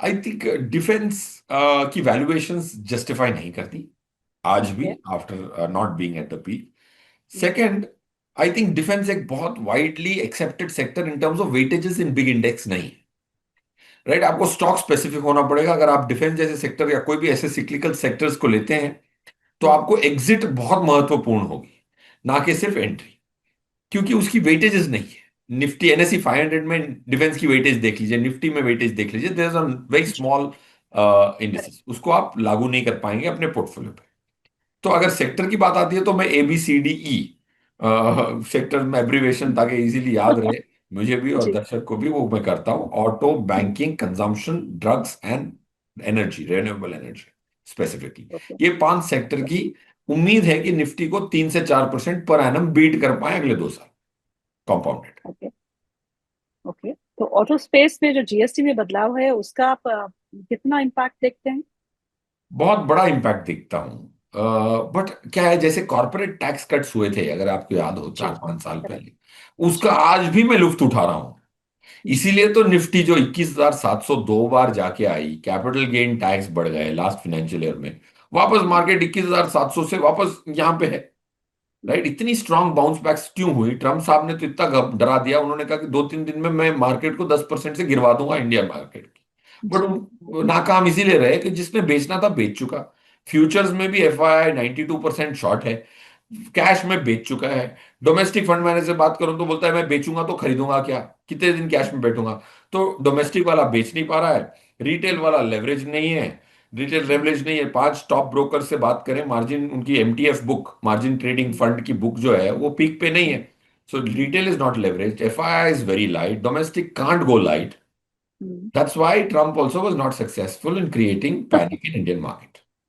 I think defence की valuations justify नहीं करती आज भी, okay. After not being at the peak. Second, I think defence एक बहुत widely accepted sector in terms of weightages in big index नहीं, right? आपको स्टॉक स्पेसिफिक होना पड़ेगा। अगर आप डिफेंस जैसे सेक्टर या कोई भी ऐसे सिक्लिकल सेक्टर्स को लेते हैं तो आपको एग्जिट बहुत महत्वपूर्ण होगी, ना कि सिर्फ एंट्री, क्योंकि उसकी वेटेजेस नहीं है। निफ्टी एनएससी 500 में डिफेंस की वेटेज देख लीजिए, निफ्टी में वेटेज देख लीजिए, there is a very small indices, उसको आप लागू नहीं कर पाएंगे अपने पोर्टफोलियो पे। तो अगर सेक्टर की बात आती है तो मैं ABCDE सेक्टर में एब्रीवेशन, ताकि इजीली याद रहे मुझे भी और जी। दर्शक को भी, वो मैं करता हूँ: auto, banking, consumption, drugs and energy, renewable energy specifically. Okay. ये 5 सेक्टर की उम्मीद है कि निफ्टी को 3 से 4% पर एनम बीट कर पाए अगले 2 साल, कंपाउंडेड। ओके। ओके, तो ऑटो स्पेस में जो जीएसटी में बदलाव है उसका आप कितना इम्पैक्ट देखते हैं? बहुत बड़ा इंपैक्ट दिखता हूँ। बट क्या है, जैसे कॉर्पोरेट टैक्स कट्स हुए थे, अगर आपको याद हो, जी। 4-5 साल करेक्ट। पहले, उसका जी। आज भी मैं लुत्फ उठा रहा हूँ। इसीलिए तो निफ्टी जो 21,702 बार जाके आई, कैपिटल गेन टैक्स बढ़ गए लास्ट फाइनेंशियल ईयर में, वापस मार्केट 21,700 से वापस यहाँ पे है, राइट? इतनी स्ट्रांग बाउंस बैक्स क्यों हुई? ट्रम्प साहब ने तो इतना डरा दिया, उन्होंने कहा कि 2-3 दिन में मैं मार्केट को 10% से गिरवा दूंगा, इंडिया मार्केट की। बट जी। नाकाम इसीलिए रहे कि जिसने बेचना था बेच चुका। फ्यूचर्स में भी FII 92% शॉर्ट है, कैश में बेच चुका है। डोमेस्टिक फंड मैनेजर से बात करूं तो बोलता है मैं बेचूंगा तो खरीदूंगा क्या, कितने दिन कैश में बैठूंगा? तो डोमेस्टिक वाला बेच नहीं पा रहा है, रिटेल वाला लेवरेज नहीं है, रिटेल लेवरेज नहीं है। 5 टॉप ब्रोकर से बात करें, मार्जिन उनकी MTF book, margin trading fund की बुक जो है वो पीक पे नहीं है। So retail is not leverage, FII is very light, domestic can't go light. That's why Trump also was not successful in creating panic in Indian market.